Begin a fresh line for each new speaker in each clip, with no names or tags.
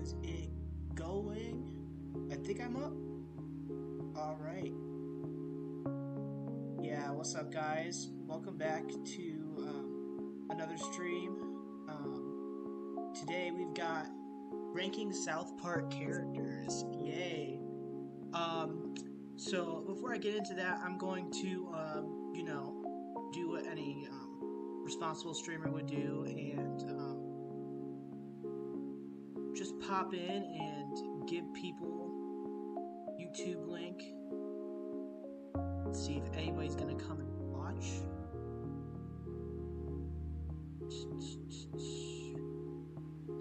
Is it going? I think I'm up. Alright. Yeah, what's up, guys? Welcome back to another stream. Today we've got ranking South Park characters. Yay. So before I get into that, I'm going to, do what any responsible streamer would do and just pop in and give people YouTube link. Let's see if anybody's gonna come and watch.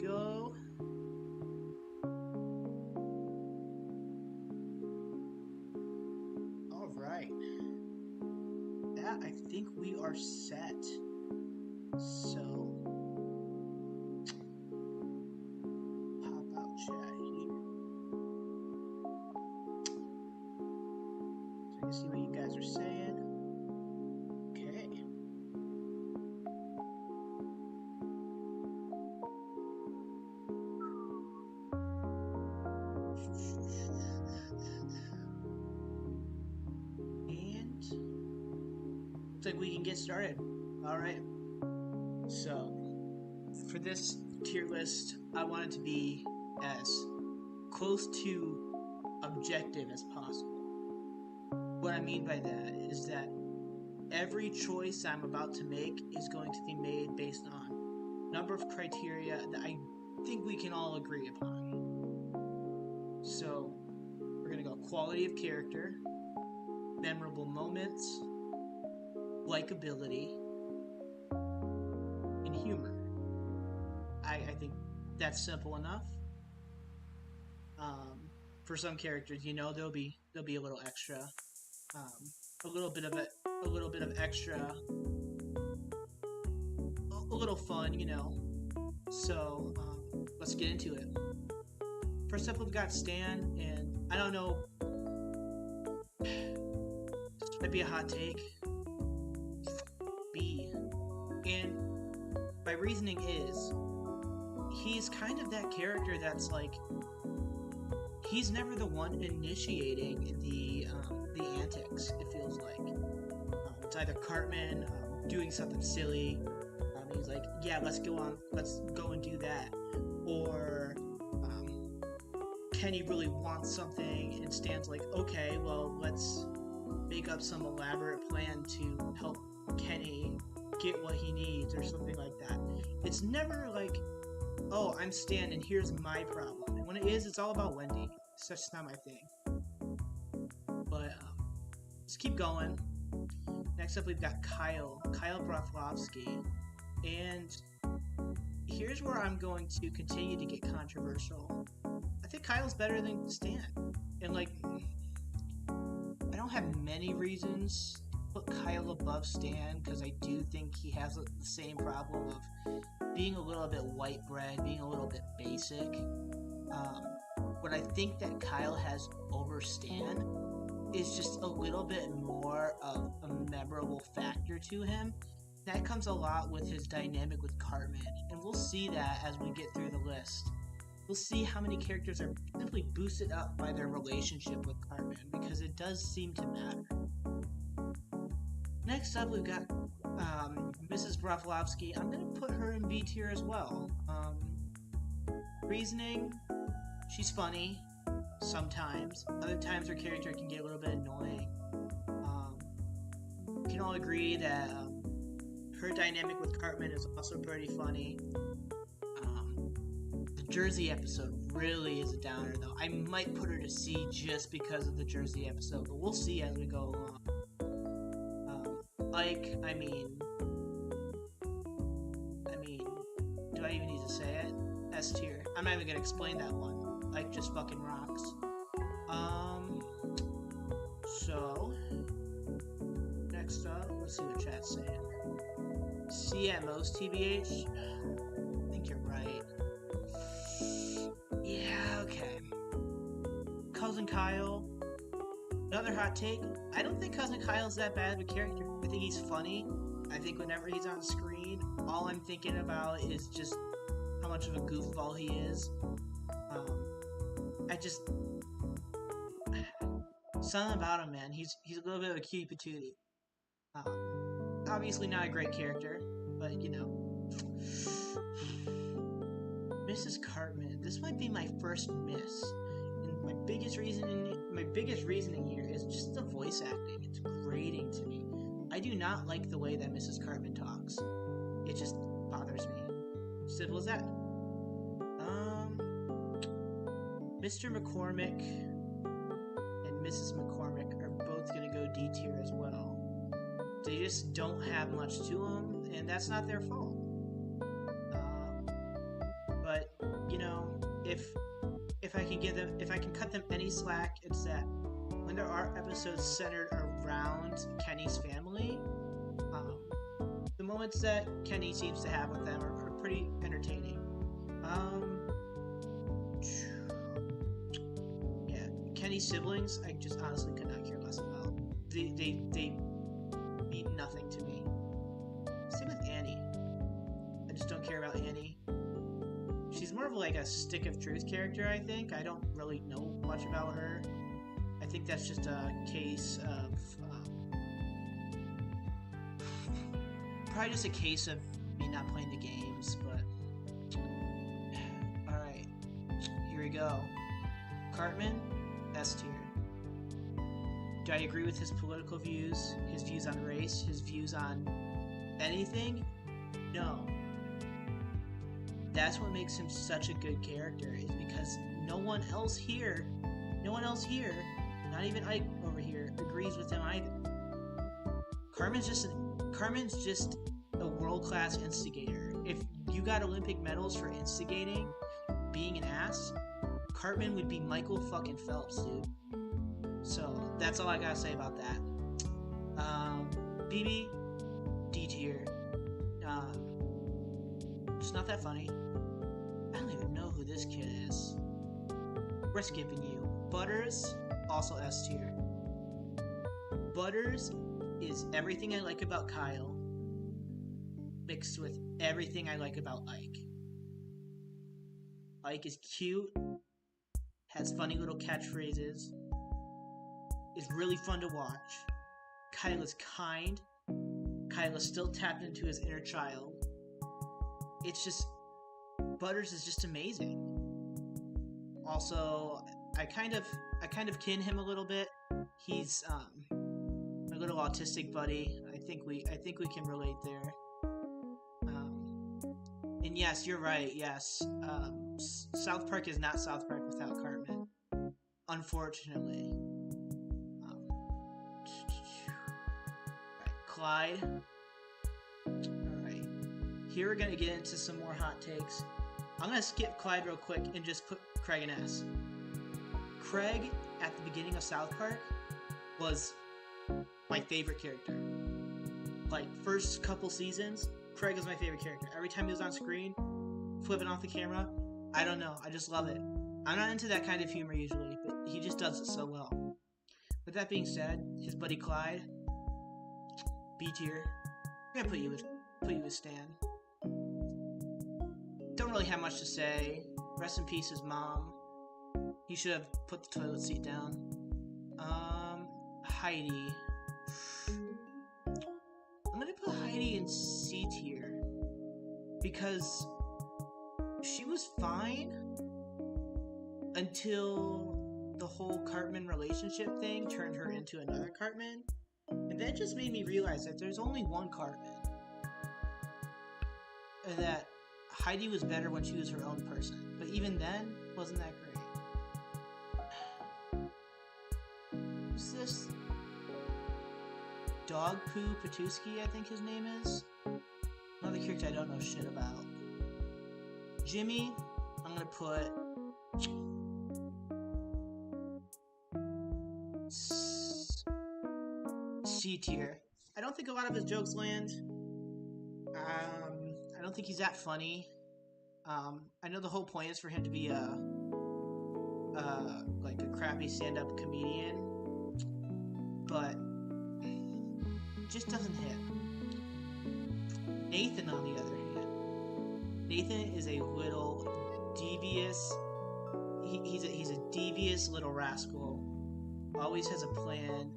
Go. All right. That I think we are set. So pop out chat here. So I can see what you guys are saying. Okay. And looks like we can get started. Alright. So for this tier list, I want it to be as close to objective as possible. What I mean by that is that every choice I'm about to make is going to be made based on a number of criteria that I think we can all agree upon. So we're going to go quality of character, memorable moments, likability, and humor. I think that's simple enough. For some characters, there'll be a little extra, a little bit of extra, a little fun, So let's get into it. First up, we've got Stan, and I don't know. This might be a hot take. B. And my reasoning is, he's kind of that character that's like, he's never the one initiating the antics, it feels like. It's either Cartman doing something silly, he's like, yeah, let's go and do that. Or Kenny really wants something, and Stan's like, okay, well, let's make up some elaborate plan to help Kenny get what he needs, or something like that. It's never like, oh, I'm Stan and here's my problem. And when it is, it's all about Wendy. It's just not my thing. But let's keep going. Next up, we've got Kyle Broflovsky. And here's where I'm going to continue to get controversial. I think Kyle's better than Stan. And like, I don't have many reasons to put Kyle above Stan, because I do think he has the same problem of being a little bit white bread, being a little bit basic. What I think that Kyle has over Stan is just a little bit more of a memorable factor to him. That comes a lot with his dynamic with Cartman, and we'll see that as we get through the list. We'll see how many characters are simply boosted up by their relationship with Cartman, because it does seem to matter. Next up, we've got Mrs. Broflovsky. I'm going to put her in B tier as well. Reasoning, she's funny sometimes. Other times her character can get a little bit annoying. We can all agree that her dynamic with Cartman is also pretty funny. The Jersey episode really is a downer, though. I might put her to C just because of the Jersey episode, but we'll see as we go along. Do I even need to say it? S tier. I'm not even gonna explain that one. Like, just fucking rocks. So next up, let's see what chat's saying. C at most, TBH. I think you're right. Yeah, okay. Cousin Kyle. Another hot take. I don't think Cousin Kyle's that bad of a character. I think he's funny. I think whenever he's on screen, all I'm thinking about is just how much of a goofball he is. I just something about him, man. He's a little bit of a cutie patootie. Obviously not a great character, but you know. Mrs. Cartman. This might be my first miss. And my biggest reasoning here is just the voice acting. It's grating to me. I do not like the way that Mrs. Cartman talks. It just bothers me. Simple as that. Mr. McCormick and Mrs. McCormick are both gonna go D tier as well. They just don't have much to them, and that's not their fault. But you know, if I can cut them any slack, it's that when there are episodes centered around Kenny's family, the moments that Kenny seems to have with them are pretty entertaining. Yeah, Kenny's siblings, I just honestly could not care less about. They mean nothing to me. Same with Annie. I just don't care about Annie. She's more of like a stick of truth character, I think. I don't really know much about her. I think that's just a case of probably just a case of me not playing the games, but alright, here we go. Cartman, S tier. Do I agree with his political views, his views on race, his views on anything? No. That's what makes him such a good character, is because no one else here, not even Ike over here, agrees with him either. Cartman's just a world-class instigator. If you got Olympic medals for instigating, being an ass, Cartman would be Michael fucking Phelps, dude. So that's all I gotta say about that. BB, D tier. Just not that funny. I don't even know who this kid is. We're skipping you. Butters, also S tier. Butters is everything I like about Kyle, mixed with everything I like about Ike. Ike is cute, has funny little catchphrases, is really fun to watch. Kyle is kind. Kyle is still tapped into his inner child. It's just, Butters is just amazing. Also, I kind of kin him a little bit. He's my little autistic buddy. I think we can relate there. And yes, you're right. Yes, South Park is not South Park without Cartman, unfortunately. Clyde. Alright. Here we're gonna get into some more hot takes. I'm gonna skip Clyde real quick and just put Craig and S. Craig, at the beginning of South Park, was my favorite character. Like, first couple seasons, Craig was my favorite character. Every time he was on screen, flipping off the camera, I don't know, I just love it. I'm not into that kind of humor usually, but he just does it so well. With that being said, his buddy Clyde, B tier. I'm gonna put you with Stan. Don't really have much to say. Rest in peace, his mom. He should have put the toilet seat down. Heidi. I'm gonna put Heidi in C tier because she was fine until the whole Cartman relationship thing turned her into another Cartman. And that just made me realize that there's only one Cartman. And that Heidi was better when she was her own person. But even then, wasn't that great. Who's this? Dog Poo Patuski, I think his name is. Another character I don't know shit about. Jimmy, I'm gonna put C tier. I don't think a lot of his jokes land. I don't think he's that funny. I know the whole point is for him to be like a crappy stand-up comedian, but just doesn't hit. Nathan, on the other hand, Nathan is a little devious. he's a devious little rascal. Always has a plan.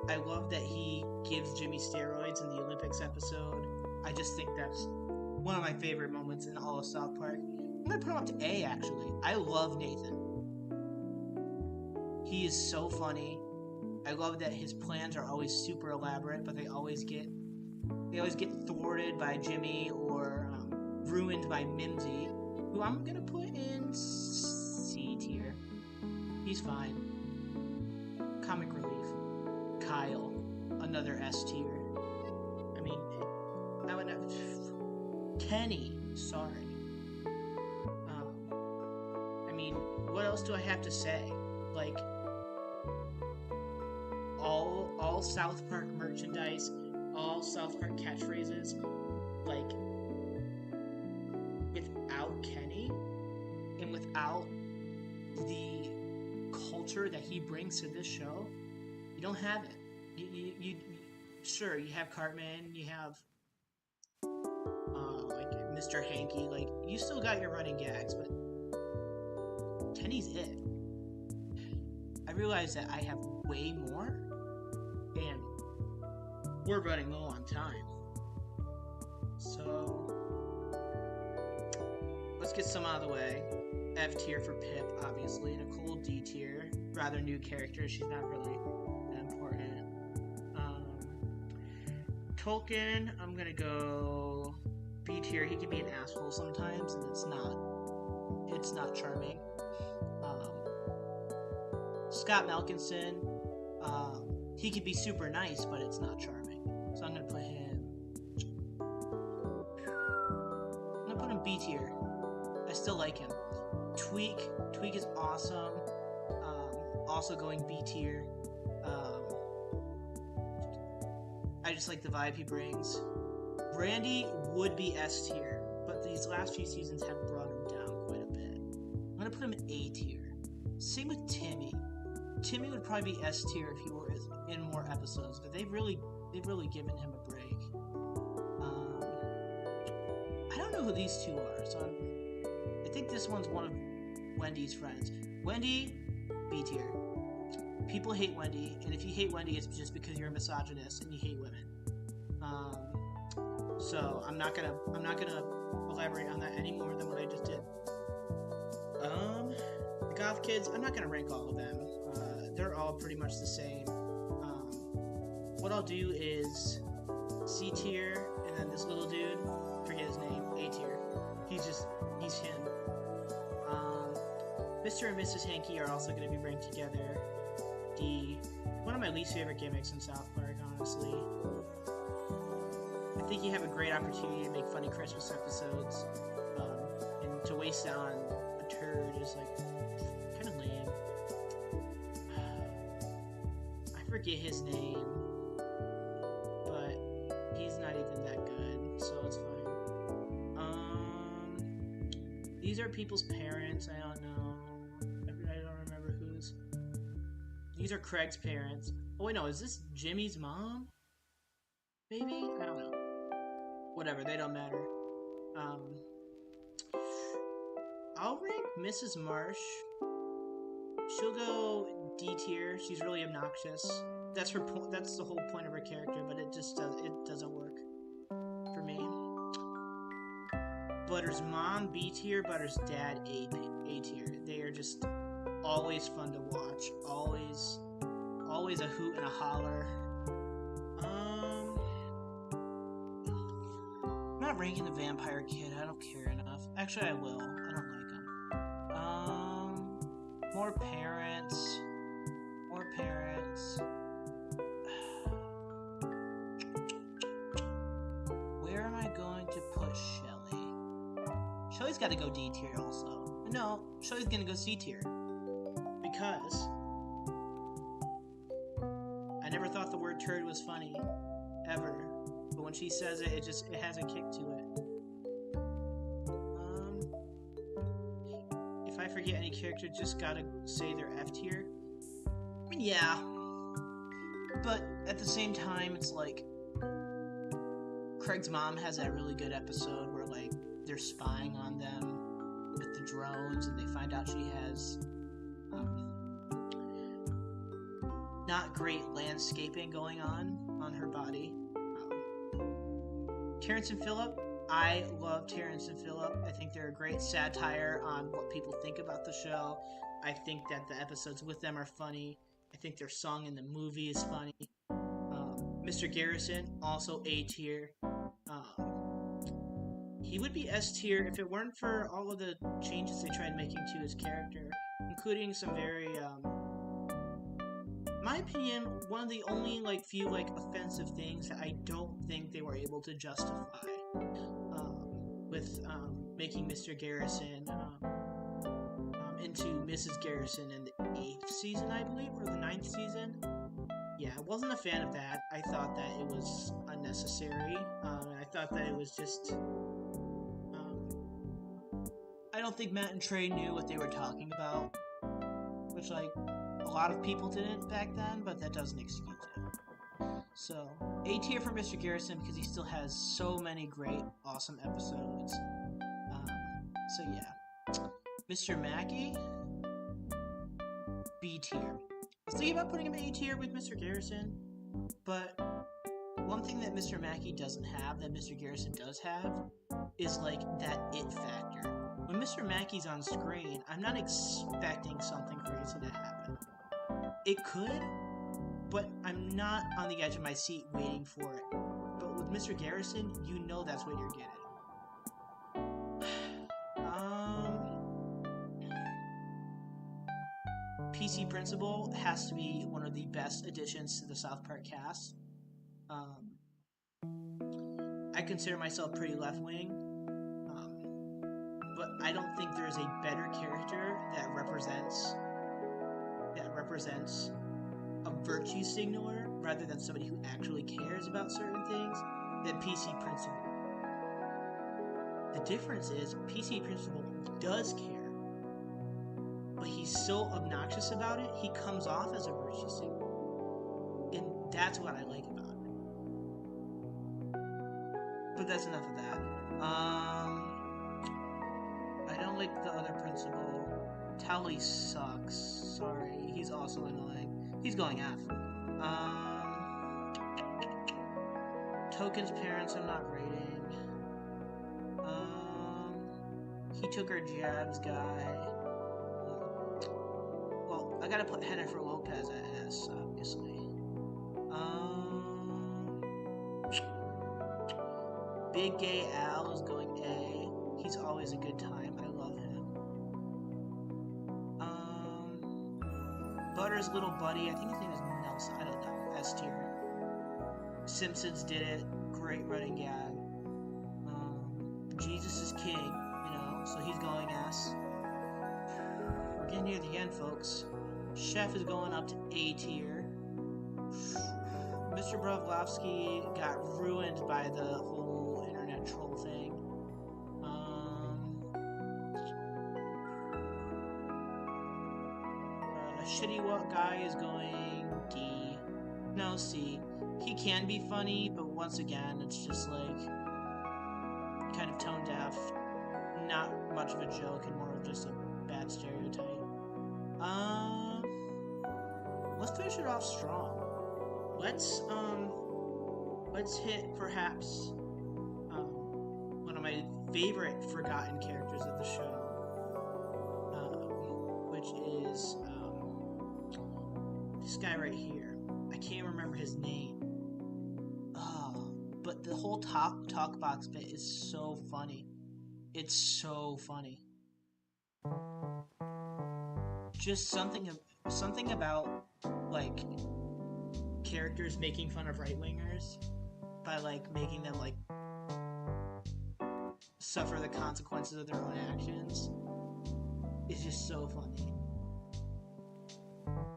I love that he gives Jimmy steroids in the Olympics episode. I just think that's one of my favorite moments in all of South Park. I'm gonna put him up to A, actually. I love Nathan. He is so funny. I love that his plans are always super elaborate, but they always get thwarted by Jimmy or ruined by Mimsy, who I'm gonna put in C tier. He's fine. Comic relief. Kyle, another S tier. I mean, I would have Kenny. Sorry. I mean, what else do I have to say? Like, all South Park merchandise, all South Park catchphrases, like, without Kenny and without the culture that he brings to this show, you don't have it. You sure, you have Cartman, you have like Mr. Hanky, like, you still got your running gags, but Kenny's it. I realize that I have way more, and we're running low on time. So let's get some out of the way. F tier for Pip, obviously. Nicole, D tier. Rather new character. She's not really that important. Tolkien, I'm gonna go B tier. He can be an asshole sometimes, and it's not charming. Scott Malkinson, he could be super nice, but it's not charming. So I'm gonna put him B tier. I still like him. Tweak is awesome. Also going B tier. I just like the vibe he brings. Brandy would be S tier, but these last few seasons have brought him down quite a bit. I'm gonna put him in A tier. Same with Timmy. Timmy would probably be S tier if he were in more episodes, but they've really given him a break. I don't know who these two are, so I think this one's one of Wendy's friends. Wendy, B tier. People hate Wendy, and if you hate Wendy, it's just because you're a misogynist and you hate women. So I'm not gonna elaborate on that any more than what I just did. The Goth Kids, I'm not gonna rank all of them. They're all pretty much the same. What I'll do is C tier, and then this little dude, forget his name, A tier. He's him. Mr. and Mrs. Hanky are also going to be ranked together. D. One of my least favorite gimmicks in South Park, honestly. I think you have a great opportunity to make funny Christmas episodes, and to waste it on a turd is like kind of lame. I forget his name, but he's not even that good, so it's fine. These are people's parents. I don't know. I don't remember whose. These are Craig's parents. Oh wait, no, is this Jimmy's mom? Maybe? I don't know. Whatever, they don't matter. I'll rank Mrs. Marsh. She'll go D tier. She's really obnoxious. That's her. That's the whole point of her character, but it doesn't work for me. Butter's mom, B tier. Butter's dad, A tier. They are just always fun to watch. Always a hoot and a holler. I'm not ranking the Vampire Kid. I don't care enough. Actually, I will. I don't like him. More parents. Where am I going to put Shelly? Shelly's got to go D tier also. No, Shelly's gonna go C tier. Because I never thought the word turd was funny. Ever. But when she says it, it has a kick to it. If I forget any character, just gotta say they're F tier. I mean, yeah. But at the same time, it's like Craig's mom has that really good episode where, like, they're spying on them. with the drones, and they find out she has not great landscaping going on her body. Terrence and Phillip, I love Terrence and Phillip. I think they're a great satire on what people think about the show. I think that the episodes with them are funny. I think their song in the movie is funny. Mr. Garrison, also A tier. He would be S tier if it weren't for all of the changes they tried making to his character, including some very, in my opinion, one of the only few offensive things that I don't think they were able to justify with making Mr. Garrison into Mrs. Garrison in the 8th season, I believe, or the 9th season. Yeah, I wasn't a fan of that. I thought that it was unnecessary. I thought that it was just... I don't think Matt and Trey knew what they were talking about. Which, a lot of people didn't back then, but that doesn't excuse it. So, A tier for Mr. Garrison because he still has so many great, awesome episodes. So, yeah. Mr. Mackey, B tier. I was thinking about putting him A tier with Mr. Garrison, but one thing that Mr. Mackey doesn't have that Mr. Garrison does have is that it factor. When Mr. Mackey's on screen, I'm not expecting something crazy to happen. It could, but I'm not on the edge of my seat waiting for it. But with Mr. Garrison, you know that's what you're getting. PC Principal has to be one of the best additions to the South Park cast. I consider myself pretty left-wing, but I don't think there's a better character that represents a virtue signaler rather than somebody who actually cares about certain things than PC Principal. The difference is PC Principal does care, but he's so obnoxious about it, he comes off as a virtue signaler. And that's what I like about it. But that's enough of that. I don't like the other principal. Tally sucks. Sorry, he's also annoying. He's going F. Token's parents I'm not rating. He took our Jabs guy. Well, I gotta put Jennifer Lopez at S, obviously. Big Gay Al is going A. He's always a good time. I love him. Butter's little buddy, I think his name is Nelson. I don't know. S tier. Simpsons did it. Great running gag. Jesus is king, so he's going S. We're getting near the end, folks. Chef is going up to A tier. Mr. Brovlovsky got ruined by the whole internet troll thing. Shitty What guy is going D. No, C. He can be funny, but once again, it's just kind of tone deaf. Not much of a joke and more of just a bad stereotype. Let's finish it off strong. Let's hit perhaps one of my favorite forgotten characters of the show, which is this guy right here. I can't remember his name. But the whole talk box bit is so funny. It's so funny. Just something about characters making fun of right-wingers by making them suffer the consequences of their own actions is just so funny.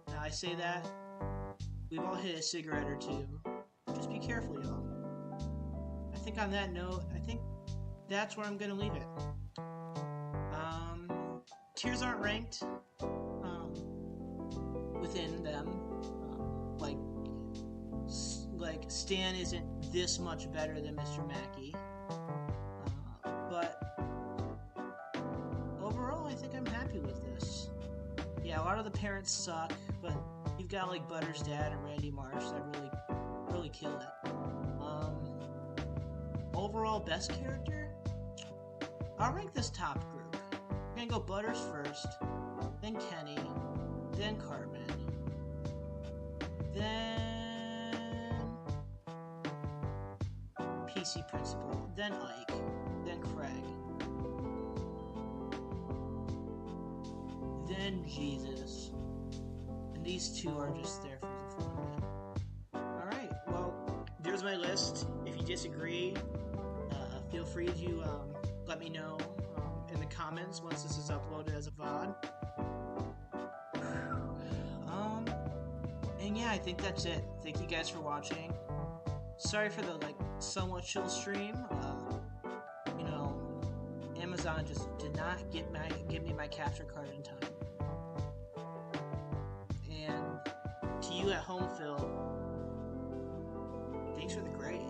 Now I say that we've all hit a cigarette or two. Just be careful, y'all. I think on that note, that's where I'm gonna leave it. Tiers aren't ranked within them. Stan isn't this much better than Mr. Mackey. But parents suck, but you've got like Butter's dad and Randy Marsh that really kill it. Overall best character? I'll rank this top group. I'm gonna go Butters first, then Kenny, then Cartman, then PC Principal, then Ike, then Craig, then Jesus, and these two are just there for the fun of it. Alright, well, there's my list. If you disagree, feel free to let me know in the comments once this is uploaded as a VOD. And yeah, I think that's it. Thank you guys for watching. Sorry for the somewhat chill stream. You know, Amazon just did not give me my capture card in time. And to you at home, Phil, thanks for the grade.